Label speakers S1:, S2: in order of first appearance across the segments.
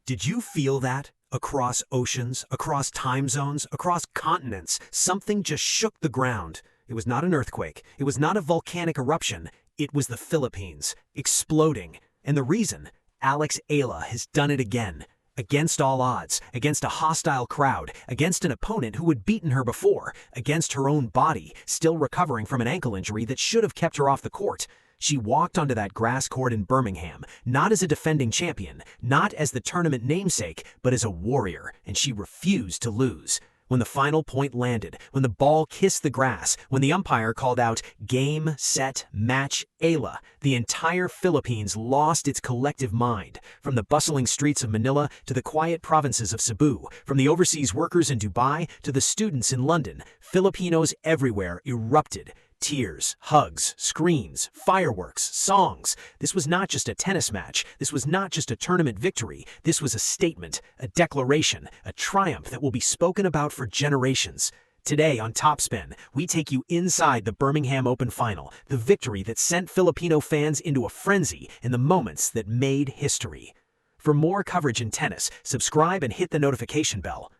S1: Did you feel that? Across oceans, across time zones, across continents, something just shook the ground. It was not an earthquake. It was not a volcanic eruption. It was the Philippines, exploding. And the reason? Alex Eala has done it again. Against all odds, against a hostile crowd, against an opponent who had beaten her before, against her own body, still recovering from an ankle injury that should have kept her off the court. She walked onto that grass court in Birmingham, not as a defending champion, not as the tournament namesake, but as a warrior, and she refused to lose. When the final point landed, when the ball kissed the grass, when the umpire called out, "Game, set, match, Eala," the entire Philippines lost its collective mind. From the bustling streets of Manila to the quiet provinces of Cebu, from the overseas workers in Dubai to the students in London, Filipinos everywhere erupted. Tears, hugs, screams, fireworks, songs. This was not just a tennis match. This was not just a tournament victory. This was a statement, a declaration, a triumph that will be spoken about for generations. Today on TopSpin, we take you inside the Birmingham Open final, the victory that sent Filipino fans into a frenzy in the moments that made history. For more coverage in tennis, subscribe and hit the notification bell.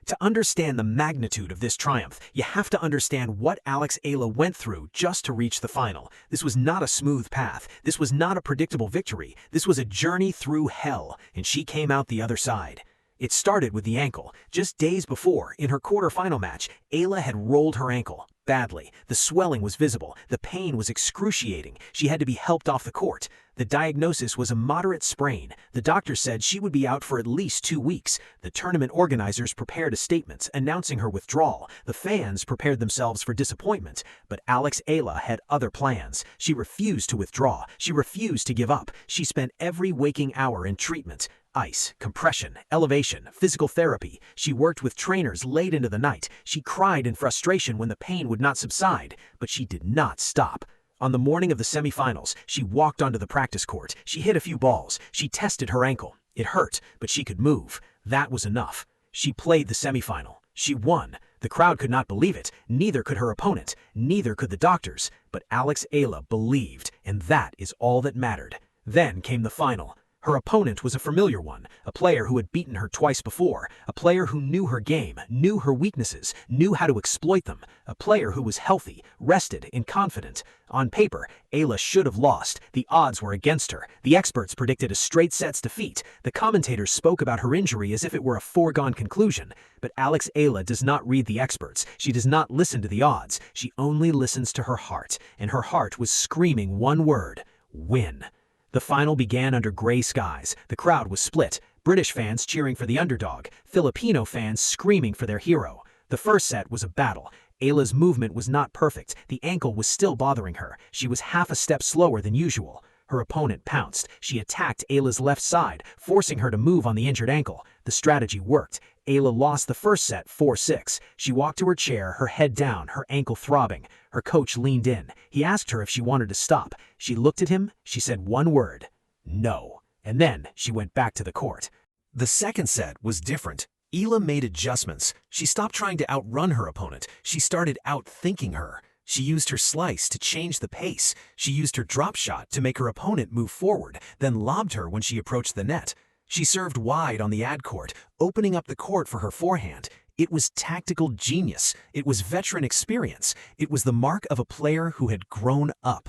S1: To understand the magnitude of this triumph, you have to understand what Alex Eala went through just to reach the final. This was not a smooth path. This was not a predictable victory. This was a journey through hell, and she came out the other side. It started with the ankle. Just days before, in her quarterfinal match, Eala had rolled her ankle badly. The swelling was visible. The pain was excruciating. She had to be helped off the court. The diagnosis was a moderate sprain. The doctor said she would be out for at least 2 weeks. The tournament organizers prepared a statement announcing her withdrawal. The fans prepared themselves for disappointment. But Alex Eala had other plans. She refused to withdraw. She refused to give up. She spent every waking hour in treatment. Ice, compression, elevation, physical therapy. She worked with trainers late into the night. She cried in frustration when the pain would not subside, but she did not stop. On the morning of the semifinals, she walked onto the practice court. She hit a few balls. She tested her ankle. It hurt, but she could move. That was enough. She played the semifinal. She won. The crowd could not believe it. Neither could her opponent. Neither could the doctors. But Alex Eala believed, and that is all that mattered. Then came the final. Her opponent was a familiar one, a player who had beaten her twice before, a player who knew her game, knew her weaknesses, knew how to exploit them, a player who was healthy, rested, and confident. On paper, Eala should have lost. The odds were against her. The experts predicted a straight sets defeat. The commentators spoke about her injury as if it were a foregone conclusion. But Alex Eala does not read the experts. She does not listen to the odds. She only listens to her heart, and her heart was screaming one word: win. The final began under gray skies. The crowd was split. British fans cheering for the underdog, Filipino fans screaming for their hero. The first set was a battle. Eala's movement was not perfect. The ankle was still bothering her. She was half a step slower than usual. Her opponent pounced. She attacked Eala's left side, forcing her to move on the injured ankle. The strategy worked. Eala lost the first set 4-6. She walked to her chair, her head down, her ankle throbbing. Her coach leaned in. He asked her if she wanted to stop. She looked at him. She said one word: no. And then she went back to the court. The second set was different. Eala made adjustments. She stopped trying to outrun her opponent. She started outthinking her. She used her slice to change the pace. She used her drop shot to make her opponent move forward, then lobbed her when she approached the net. She served wide on the ad court, opening up the court for her forehand. It was tactical genius. It was veteran experience. It was the mark of a player who had grown up.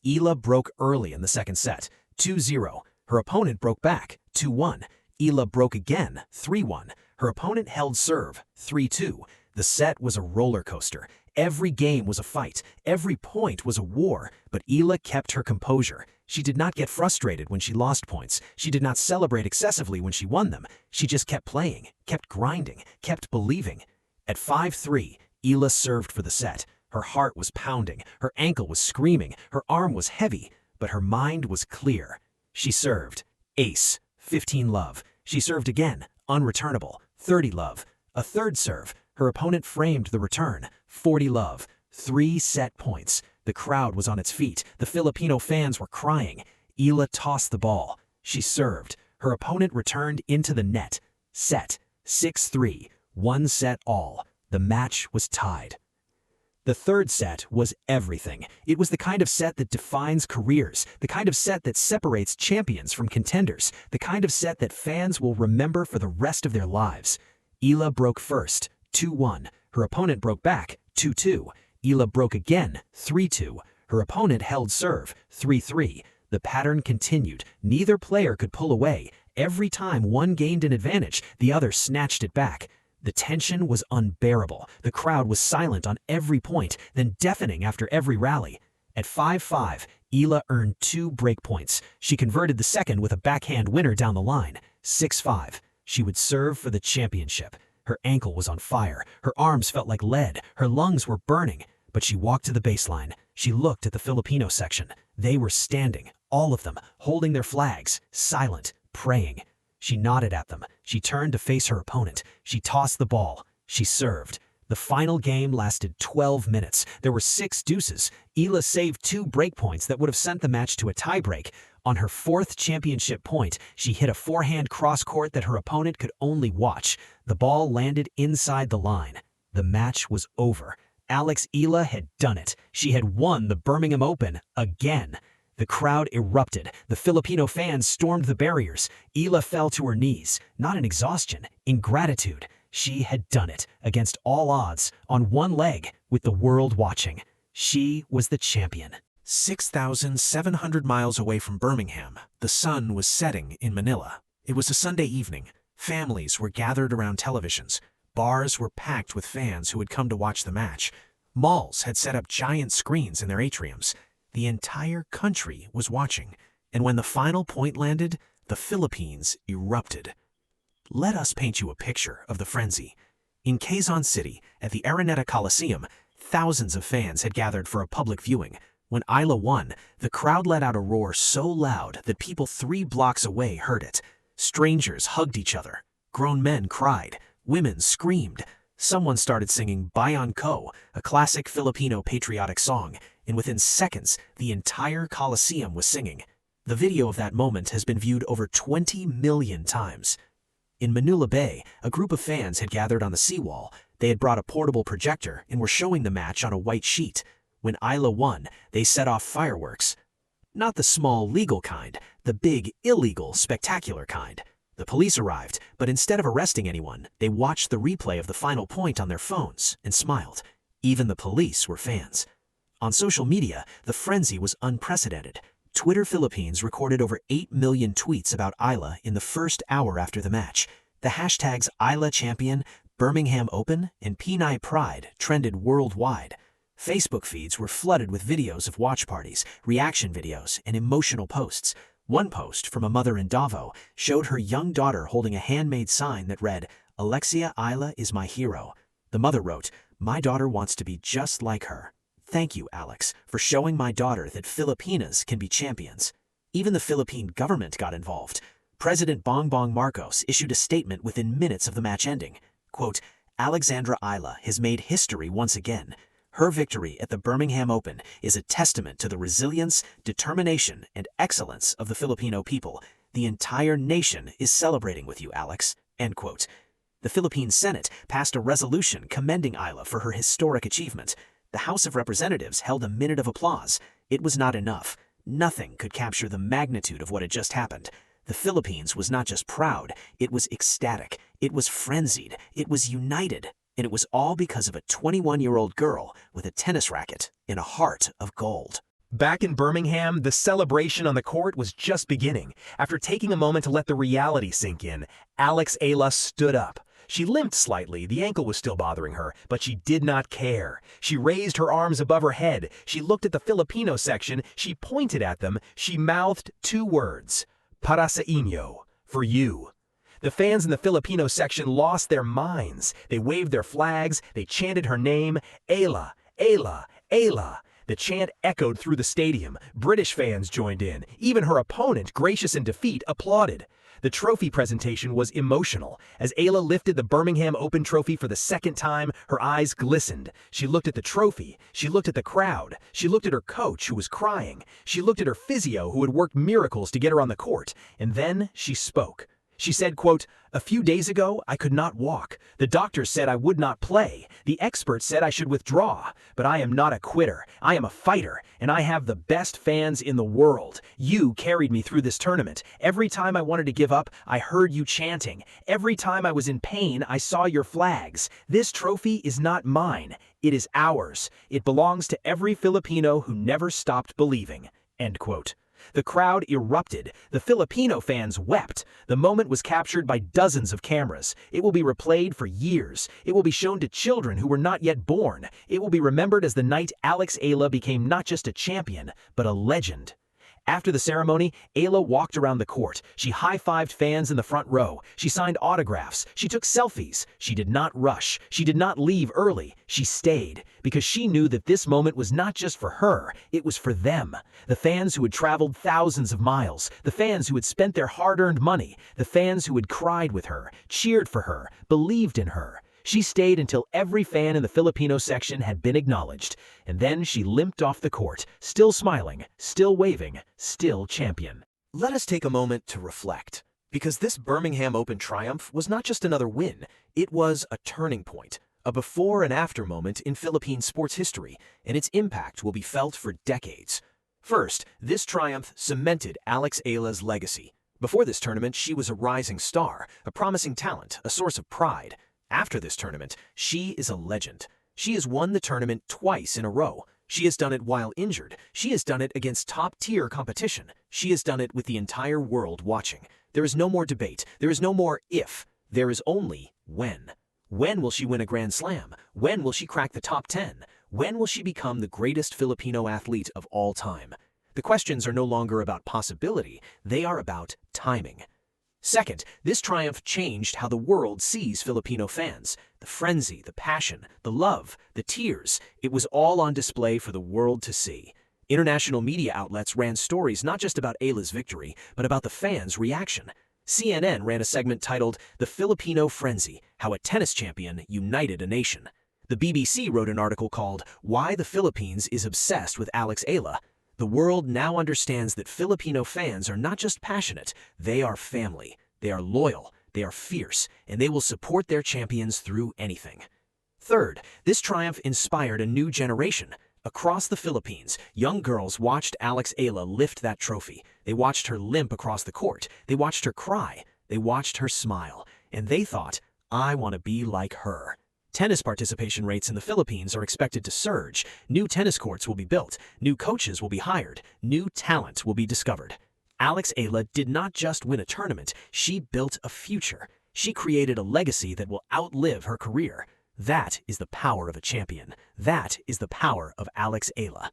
S1: Eala broke early in the second set, 2-0. Her opponent broke back, 2-1. Eala broke again, 3-1. Her opponent held serve, 3-2. The set was a roller coaster. Every game was a fight. Every point was a war. But Eala kept her composure. She did not get frustrated when she lost points. She did not celebrate excessively when she won them. She just kept playing, kept grinding, kept believing. At 5-3, Eala served for the set. Her heart was pounding. Her ankle was screaming. Her arm was heavy. But her mind was clear. She served. Ace, 15-love. She served again, unreturnable, 30-love. A third serve. Her opponent framed the return, 40-love. 3 set points. The crowd was on its feet. The Filipino fans were crying. Eala tossed the ball. She served. Her opponent returned into the net. Set. 6-3. 1 set all. The match was tied. The third set was everything. It was the kind of set that defines careers, the kind of set that separates champions from contenders, the kind of set that fans will remember for the rest of their lives. Eala broke first, 2-1. Her opponent broke back, 2-2. Eala broke again, 3-2. Her opponent held serve, 3-3. The pattern continued. Neither player could pull away. Every time one gained an advantage, the other snatched it back. The tension was unbearable. The crowd was silent on every point, then deafening after every rally. At 5-5, Eala earned 2 break points. She converted the second with a backhand winner down the line. 6-5. She would serve for the championship. Her ankle was on fire. Her arms felt like lead. Her lungs were burning. But she walked to the baseline. She looked at the Filipino section. They were standing, all of them, holding their flags, silent, praying. She nodded at them. She turned to face her opponent. She tossed the ball. She served. The final game lasted 12 minutes. There were 6 deuces. Eala saved 2 break points that would have sent the match to a tiebreak. On her 4th championship point, she hit a forehand cross-court that her opponent could only watch. The ball landed inside the line. The match was over. Alex Eala had done it. She had won the Birmingham Open again. The crowd erupted. The Filipino fans stormed the barriers. Eala fell to her knees, not in exhaustion, in gratitude. She had done it, against all odds, on one leg, with the world watching. She was the champion. 6,700 miles away from Birmingham, the sun was setting in Manila. It was a Sunday evening. Families were gathered around televisions. Bars were packed with fans who had come to watch the match. Malls had set up giant screens in their atriums. The entire country was watching, and when the final point landed, the Philippines erupted. Let us paint you a picture of the frenzy. In Quezon City, at the Araneta Coliseum, thousands of fans had gathered for a public viewing. When Eala won, the crowd let out a roar so loud that people 3 blocks away heard it. Strangers hugged each other. Grown men cried. Women screamed. Someone started singing Bayan Ko, a classic Filipino patriotic song, and within seconds, the entire Coliseum was singing. The video of that moment has been viewed over 20 million times. In Manila Bay, a group of fans had gathered on the seawall. They had brought a portable projector and were showing the match on a white sheet. When Eala won, they set off fireworks. Not the small legal kind, the big illegal spectacular kind. The police arrived, but instead of arresting anyone, they watched the replay of the final point on their phones and smiled. Even the police were fans. On social media, the frenzy was unprecedented. Twitter Philippines recorded over 8 million tweets about Eala in the first hour after the match. The hashtags Eala Champion, Birmingham Open, and Pinay Pride trended worldwide. Facebook feeds were flooded with videos of watch parties, reaction videos, and emotional posts. One post from a mother in Davao showed her young daughter holding a handmade sign that read, "Alex Eala is my hero." The mother wrote, "My daughter wants to be just like her. Thank you, Alex, for showing my daughter that Filipinas can be champions." Even the Philippine government got involved. President Bongbong Marcos issued a statement within minutes of the match ending. Quote, "Alexandra Eala has made history once again. Her victory at the Birmingham Open is a testament to the resilience, determination, and excellence of the Filipino people. The entire nation is celebrating with you, Alex." End quote. The Philippine Senate passed a resolution commending Eala for her historic achievement. The House of Representatives held a minute of applause. It was not enough. Nothing could capture the magnitude of what had just happened. The Philippines was not just proud, it was ecstatic, it was frenzied, it was united. And it was all because of a 21-year-old girl with a tennis racket and a heart of gold. Back in Birmingham, the celebration on the court was just beginning. After taking a moment to let the reality sink in, Alex Eala stood up. She limped slightly, the ankle was still bothering her, but she did not care. She raised her arms above her head. She looked at the Filipino section, she pointed at them, she mouthed 2 words, "Para sa inyo," for you. The fans in the Filipino section lost their minds. They waved their flags, they chanted her name, Eala, Eala, Eala. The chant echoed through the stadium. British fans joined in. Even her opponent, gracious in defeat, applauded. The trophy presentation was emotional. As Eala lifted the Birmingham Open trophy for the second time, her eyes glistened. She looked at the trophy. She looked at the crowd. She looked at her coach, who was crying. She looked at her physio, who had worked miracles to get her on the court. And then she spoke. She said, quote, "A few days ago, I could not walk. The doctors said I would not play. The experts said I should withdraw. But I am not a quitter. I am a fighter, and I have the best fans in the world. You carried me through this tournament. Every time I wanted to give up, I heard you chanting. Every time I was in pain, I saw your flags. This trophy is not mine. It is ours. It belongs to every Filipino who never stopped believing." End quote. The crowd erupted. The Filipino fans wept. The moment was captured by dozens of cameras. It will be replayed for years. It will be shown to children who were not yet born. It will be remembered as the night Alex Eala became not just a champion, but a legend. After the ceremony, Eala walked around the court. She high-fived fans in the front row. She signed autographs. She took selfies. She did not rush. She did not leave early. She stayed, because she knew that this moment was not just for her, it was for them. The fans who had traveled thousands of miles, the fans who had spent their hard-earned money, the fans who had cried with her, cheered for her, believed in her. She stayed until every fan in the Filipino section had been acknowledged, and then she limped off the court, still smiling, still waving, still champion. Let us take a moment to reflect, because this Birmingham Open triumph was not just another win, it was a turning point, a before and after moment in Philippine sports history, and its impact will be felt for decades. First, this triumph cemented Alex Eala's legacy. Before this tournament, she was a rising star, a promising talent, a source of pride. After this tournament, she is a legend. She has won the tournament twice in a row. She has done it while injured. She has done it against top-tier competition. She has done it with the entire world watching. There is no more debate. There is no more if. There is only when. When will she win a Grand Slam? When will she crack the top 10? When will she become the greatest Filipino athlete of all time? The questions are no longer about possibility. They are about timing. Second, this triumph changed how the world sees Filipino fans. The frenzy, the passion, the love, the tears, it was all on display for the world to see. International media outlets ran stories not just about Eala's victory, but about the fans' reaction. CNN ran a segment titled "The Filipino Frenzy: How a Tennis Champion United a Nation." The BBC wrote an article called "Why the Philippines is Obsessed with Alex Eala." The world now understands that Filipino fans are not just passionate, they are family, they are loyal, they are fierce, and they will support their champions through anything. Third, this triumph inspired a new generation. Across the Philippines, young girls watched Alex Eala lift that trophy. They watched her limp across the court. They watched her cry. They watched her smile. And they thought, "I want to be like her." Tennis participation rates in the Philippines are expected to surge. New tennis courts will be built. New coaches will be hired. New talent will be discovered. Alex Eala did not just win a tournament. She built a future. She created a legacy that will outlive her career. That is the power of a champion. That is the power of Alex Eala.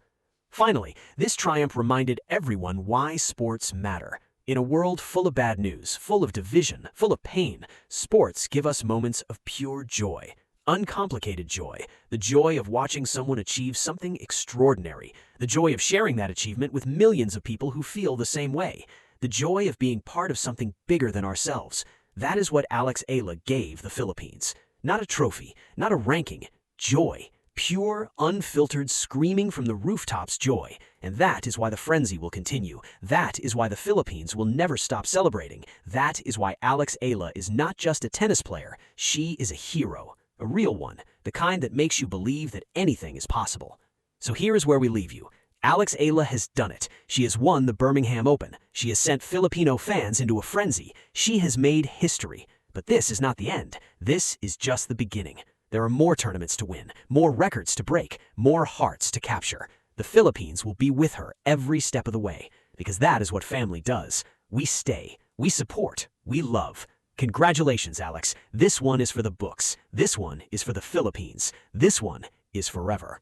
S1: Finally, this triumph reminded everyone why sports matter. In a world full of bad news, full of division, full of pain, sports give us moments of pure joy. Uncomplicated joy, the joy of watching someone achieve something extraordinary, the joy of sharing that achievement with millions of people who feel the same way, the joy of being part of something bigger than ourselves. That is what Alex Eala gave the Philippines. Not a trophy, not a ranking, joy. Pure, unfiltered, screaming from the rooftops joy. And that is why the frenzy will continue. That is why the Philippines will never stop celebrating. That is why Alex Eala is not just a tennis player, she is a hero. A real one, the kind that makes you believe that anything is possible. So here is where we leave you. Alex Eala has done it. She has won the Birmingham Open. She has sent Filipino fans into a frenzy. She has made history. But this is not the end. This is just the beginning. There are more tournaments to win, more records to break, more hearts to capture. The Philippines will be with her every step of the way, because that is what family does. We stay, we support, we love. Congratulations, Alex. This one is for the books. This one is for the Philippines. This one is forever.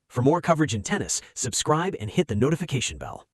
S1: For more coverage in tennis, subscribe and hit the notification bell.